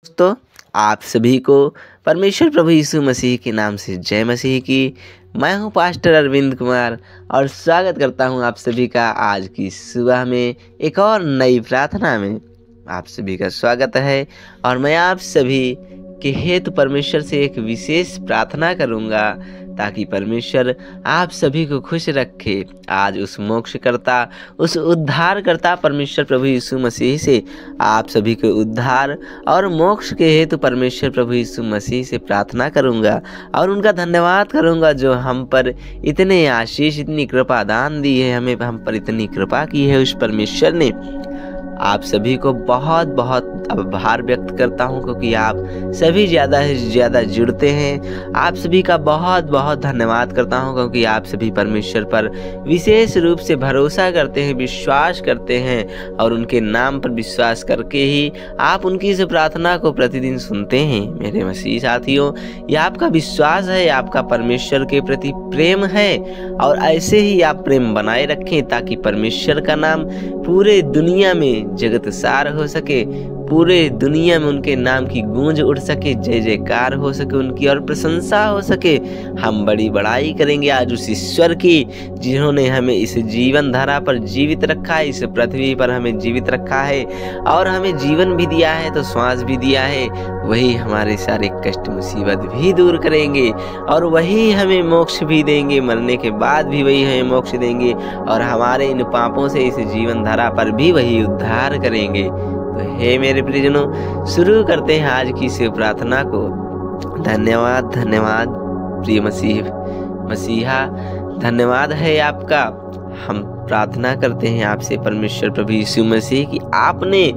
दोस्तों, आप सभी को परमेश्वर प्रभु यीशु मसीह के नाम से जय मसीह की। मैं हूं पास्टर अरविंद कुमार और स्वागत करता हूं आप सभी का आज की सुबह में एक और नई प्रार्थना में। आप सभी का स्वागत है और मैं आप सभी के हेतु परमेश्वर से एक विशेष प्रार्थना करूंगा ताकि परमेश्वर आप सभी को खुश रखे। आज उस मोक्षकर्ता, उस उद्धारकर्ता परमेश्वर प्रभु यीशु मसीह से आप सभी को उद्धार और मोक्ष के हेतु परमेश्वर प्रभु यीशु मसीह से प्रार्थना करूंगा और उनका धन्यवाद करूंगा जो हम पर इतने आशीष, इतनी कृपा दान दी है, हम पर इतनी कृपा की है उस परमेश्वर ने। आप सभी को बहुत बहुत आभार व्यक्त करता हूं क्योंकि आप सभी ज़्यादा से ज़्यादा जुड़ते हैं। आप सभी का बहुत बहुत धन्यवाद करता हूं क्योंकि आप सभी परमेश्वर पर विशेष रूप से भरोसा करते हैं, विश्वास करते हैं और उनके नाम पर विश्वास करके ही आप उनकी इस प्रार्थना को प्रतिदिन सुनते हैं। मेरे मसीह साथियों, ये आपका विश्वास है, आपका परमेश्वर के प्रति प्रेम है और ऐसे ही आप प्रेम बनाए रखें ताकि परमेश्वर का नाम पूरे दुनिया में जगतसार हो सके, पूरे दुनिया में उनके नाम की गूंज उठ सके, जय जयकार हो सके उनकी और प्रशंसा हो सके। हम बड़ी बड़ाई करेंगे आज उस ईश्वर की जिन्होंने हमें इस जीवन धारा पर जीवित रखा है, इस पृथ्वी पर हमें जीवित रखा है और हमें जीवन भी दिया है तो श्वास भी दिया है। वही हमारे सारे कष्ट मुसीबत भी दूर करेंगे और वही हमें मोक्ष भी देंगे, मरने के बाद भी वही हमें मोक्ष देंगे और हमारे इन पापों से इस जीवन धारा पर भी वही उद्धार करेंगे। तो हे मेरे प्रियजनों, शुरू करते हैं आज की इस प्रार्थना को। धन्यवाद धन्यवाद प्रिय मसीहा, धन्यवाद है आपका। हम प्रार्थना करते हैं आपसे परमेश्वर प्रभु यीशु मसीह कि आपने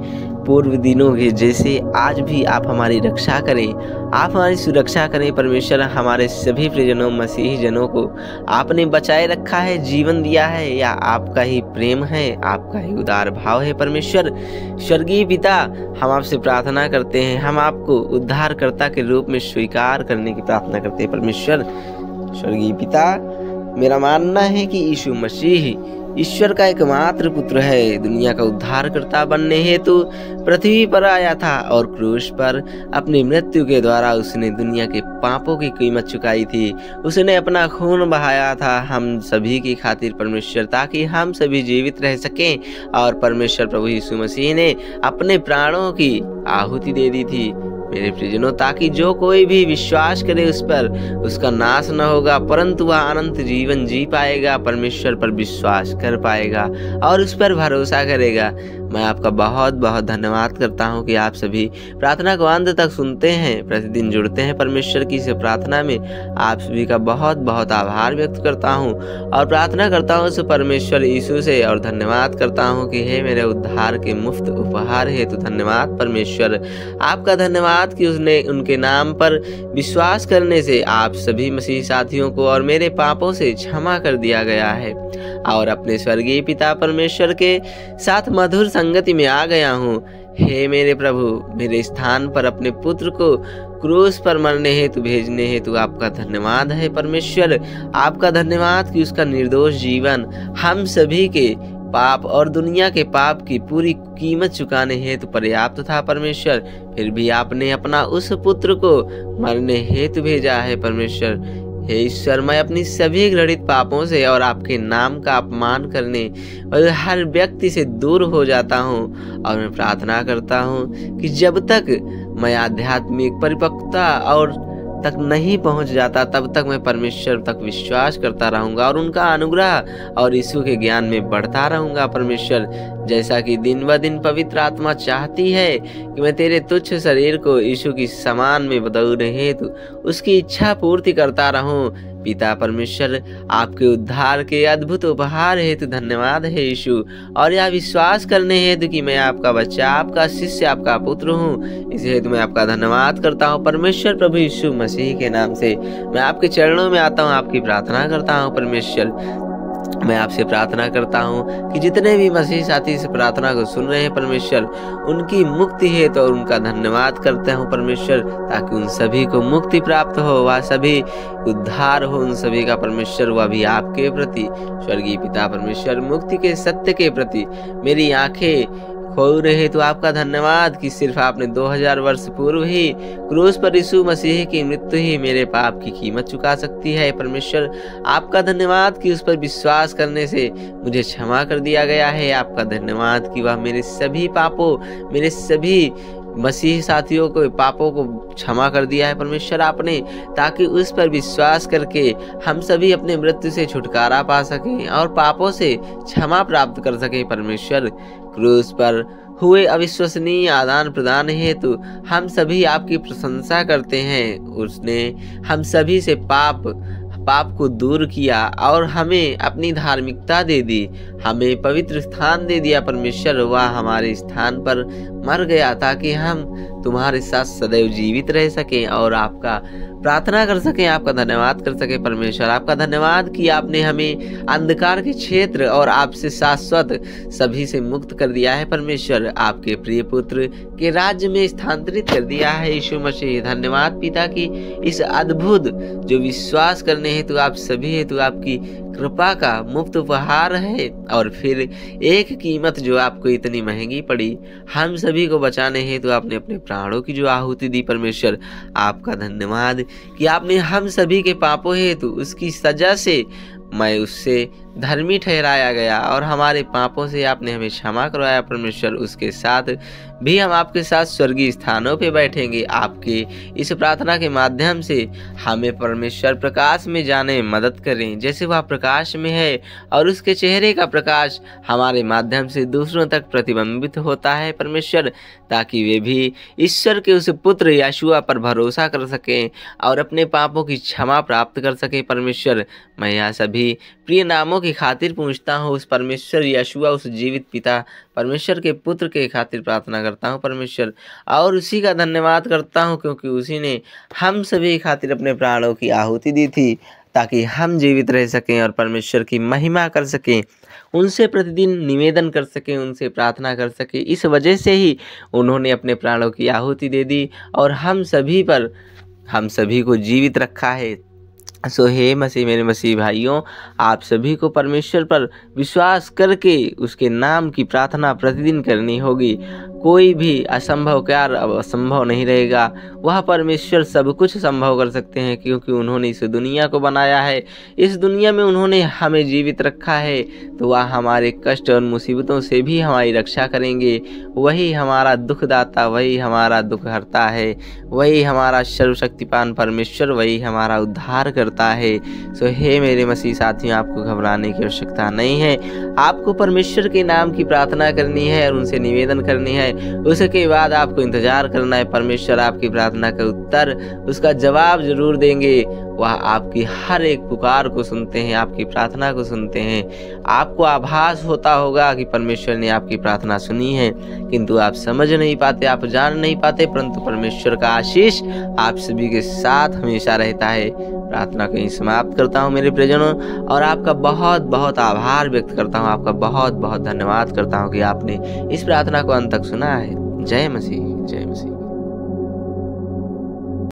पूर्व दिनों के जैसे आज भी आप हमारी रक्षा करें, आप हमारी सुरक्षा करें। परमेश्वर, हमारे सभी प्रियजनों मसीही जनों को आपने बचाए रखा है, जीवन दिया है, या आपका ही प्रेम है, आपका ही उदार भाव है। परमेश्वर स्वर्गीय पिता, हम आपसे प्रार्थना करते हैं, हम आपको उद्धारकर्ता के रूप में स्वीकार करने की प्रार्थना करते हैं। परमेश्वर स्वर्गीय पिता, मेरा मानना है कि यीशु मसीह ईश्वर का एकमात्र पुत्र है, दुनिया का उद्धारकर्ता बनने हेतु पृथ्वी पर आया था और क्रूस पर अपनी मृत्यु के द्वारा उसने दुनिया के पापों की कीमत चुकाई थी। उसने अपना खून बहाया था हम सभी की खातिर परमेश्वर, ताकि हम सभी जीवित रह सकें। और परमेश्वर प्रभु यीशु मसीह ने अपने प्राणों की आहुति दे दी थी मेरे प्रियजनों, ताकि जो कोई भी विश्वास करे उस पर उसका नाश न होगा परंतु वह अनंत जीवन जी पाएगा, परमेश्वर पर विश्वास कर पाएगा और उस पर भरोसा करेगा। मैं आपका बहुत बहुत धन्यवाद करता हूं कि आप सभी प्रार्थना को अंत तक सुनते हैं, प्रतिदिन जुड़ते हैं परमेश्वर की इस प्रार्थना में। आप सभी का बहुत बहुत आभार व्यक्त करता हूं और प्रार्थना करता हूं उस परमेश्वर यीशु से और धन्यवाद करता हूं कि हे मेरे उद्धार के मुफ्त उपहार है। तो धन्यवाद परमेश्वर, आपका धन्यवाद कि उसने उनके नाम पर विश्वास करने से आप सभी मसीह साथियों को और मेरे पापों से क्षमा कर दिया गया है और अपने स्वर्गीय पिता परमेश्वर के साथ मधुर संगति में आ गया हूँ। हे मेरे प्रभु, मेरे स्थान पर अपने पुत्र को क्रूस पर मरने हेतु भेजने हेतु आपका धन्यवाद है परमेश्वर। आपका धन्यवाद कि उसका निर्दोष जीवन हम सभी के पाप और दुनिया के पाप की पूरी कीमत चुकाने हेतु पर्याप्त था परमेश्वर। फिर भी आपने अपना उस पुत्र को मरने हेतु भेजा है परमेश्वर। हे ईश्वर, मैं अपनी सभी घृणित पापों से और आपके नाम का अपमान करने और हर व्यक्ति से दूर हो जाता हूँ और मैं प्रार्थना करता हूँ कि जब तक मैं आध्यात्मिक परिपक्वता और तक नहीं पहुंच जाता तब तक मैं परमेश्वर तक विश्वास करता रहूंगा और उनका अनुग्रह और यीशु के ज्ञान में बढ़ता रहूंगा परमेश्वर। जैसा कि दिन ब दिन पवित्र आत्मा चाहती है कि मैं तेरे तुच्छ शरीर को यीशु की समान में बदलने हेतु उसकी इच्छा पूर्ति करता रहूं। पिता परमेश्वर, आपके उद्धार के अद्भुत उपहार हेतु धन्यवाद है यीशु, और यह विश्वास करने हेतु कि मैं आपका बच्चा, आपका शिष्य, आपका पुत्र हूँ, इस हेतु मैं आपका धन्यवाद करता हूँ परमेश्वर प्रभु यीशु मसीह के नाम से। मैं आपके चरणों में आता हूँ, आपकी प्रार्थना करता हूँ परमेश्वर। मैं आपसे प्रार्थना करता हूँ कि जितने भी मसीह साथी इस प्रार्थना को सुन रहे हैं परमेश्वर, उनकी मुक्ति है तो उनका धन्यवाद करते हूँ परमेश्वर, ताकि उन सभी को मुक्ति प्राप्त हो, वह सभी उद्धार हो उन सभी का परमेश्वर, वह भी आपके प्रति स्वर्गीय पिता परमेश्वर, मुक्ति के सत्य के प्रति मेरी आंखें खोए हेतु आपका धन्यवाद कि सिर्फ आपने 2000 वर्ष पूर्व ही क्रूस पर यीशु मसीह की मृत्यु ही मेरे पाप की कीमत चुका सकती है। परमेश्वर आपका धन्यवाद कि उस पर विश्वास करने से मुझे क्षमा कर दिया गया है। आपका धन्यवाद कि वह मेरे सभी पापों, मेरे सभी मसीह साथियों को पापों को क्षमा कर दिया है परमेश्वर आपने, ताकि उस पर विश्वास करके हम सभी अपने मृत्यु से छुटकारा पा सकें और पापों से क्षमा प्राप्त कर सकें। परमेश्वर क्रूस पर हुए अविश्वसनीय आदान प्रदान हेतु हम सभी आपकी प्रशंसा करते हैं। उसने हम सभी से पाप को दूर किया और हमें अपनी धार्मिकता दे दी, हमें पवित्र स्थान दे दिया। परमेश्वर वह हमारे स्थान पर मर गया ताकि हम तुम्हारे साथ सदैव जीवित रह सकें और आपका प्रार्थना कर सकें, आपका धन्यवाद कर सकें। परमेश्वर आपका धन्यवाद कि आपने हमें अंधकार के क्षेत्र और आपसे शाश्वत सभी से मुक्त कर दिया है। परमेश्वर आपके प्रिय पुत्र के राज्य में स्थानांतरित कर दिया है यीशु मसीह। धन्यवाद पिता की इस अद्भुत जो विश्वास करने हेतु आप सभी हेतु आपकी कृपा का मुफ्त उपहार है और फिर एक कीमत जो आपको इतनी महंगी पड़ी हम सभी को बचाने हेतु आपने अपने प्राणों की जो आहुति दी। परमेश्वर आपका धन्यवाद कि आपने हम सभी के पापों हेतु उसकी सजा से मैं उससे धर्मी ठहराया गया और हमारे पापों से आपने हमें क्षमा करवाया। परमेश्वर उसके साथ भी हम आपके साथ स्वर्गीय स्थानों पे बैठेंगे। आपके इस प्रार्थना के माध्यम से हमें परमेश्वर प्रकाश में जाने में मदद करें जैसे वह प्रकाश में है और उसके चेहरे का प्रकाश हमारे माध्यम से दूसरों तक प्रतिबिंबित होता है। परमेश्वर ताकि वे भी ईश्वर के उस पुत्र यशुआ पर भरोसा कर सकें और अपने पापों की क्षमा प्राप्त कर सकें। परमेश्वर मैं यह सभी प्रिय नामों की खातिर पूछता हूँ, उस परमेश्वर यशुआ उस जीवित पिता परमेश्वर के पुत्र के खातिर प्रार्थना करता हूँ परमेश्वर, और उसी का धन्यवाद करता हूँ क्योंकि उसी ने हम सभी खातिर अपने प्राणों की आहुति दी थी ताकि हम जीवित रह सकें और परमेश्वर की महिमा कर सकें, उनसे प्रतिदिन निवेदन कर सकें, उनसे प्रार्थना कर सकें। इस वजह से ही उन्होंने अपने प्राणों की आहुति दे दी और हम सभी को जीवित रखा है। सो हे मसीह मेरे मसीह भाइयों, आप सभी को परमेश्वर पर विश्वास करके उसके नाम की प्रार्थना प्रतिदिन करनी होगी। कोई भी असंभव कार्य अब असंभव नहीं रहेगा। वह परमेश्वर सब कुछ संभव कर सकते हैं क्योंकि उन्होंने इस दुनिया को बनाया है, इस दुनिया में उन्होंने हमें जीवित रखा है, तो वह हमारे कष्ट और मुसीबतों से भी हमारी रक्षा करेंगे। वही हमारा दुखदाता, वही हमारा दुख हरता है, वही हमारा सर्वशक्तिमान परमेश्वर, वही हमारा उद्धार करता है। सो हे मेरे मसीह साथियों, आपको घबराने की आवश्यकता नहीं है। आपको परमेश्वर के नाम की प्रार्थना करनी है और उनसे निवेदन करनी है। उसके बाद आपको इंतजार करना है। परमेश्वर आपकी प्रार्थना का उत्तर, उसका जवाब जरूर देंगे। वह आपकी हर एक पुकार को सुनते हैं, आपकी प्रार्थना को सुनते हैं। आपको आभास होता होगा कि परमेश्वर ने आपकी प्रार्थना सुनी है, किंतु आप समझ नहीं पाते, आप जान नहीं पाते, परंतु परमेश्वर का आशीष आप सभी के साथ हमेशा रहता है। प्रार्थना को समाप्त करता हूँ मेरे प्रियजनों, और आपका बहुत बहुत आभार व्यक्त करता हूँ, आपका बहुत बहुत धन्यवाद करता हूँ कि आपने इस प्रार्थना को अंत तक सुना है। जय मसीह, जय मसीह।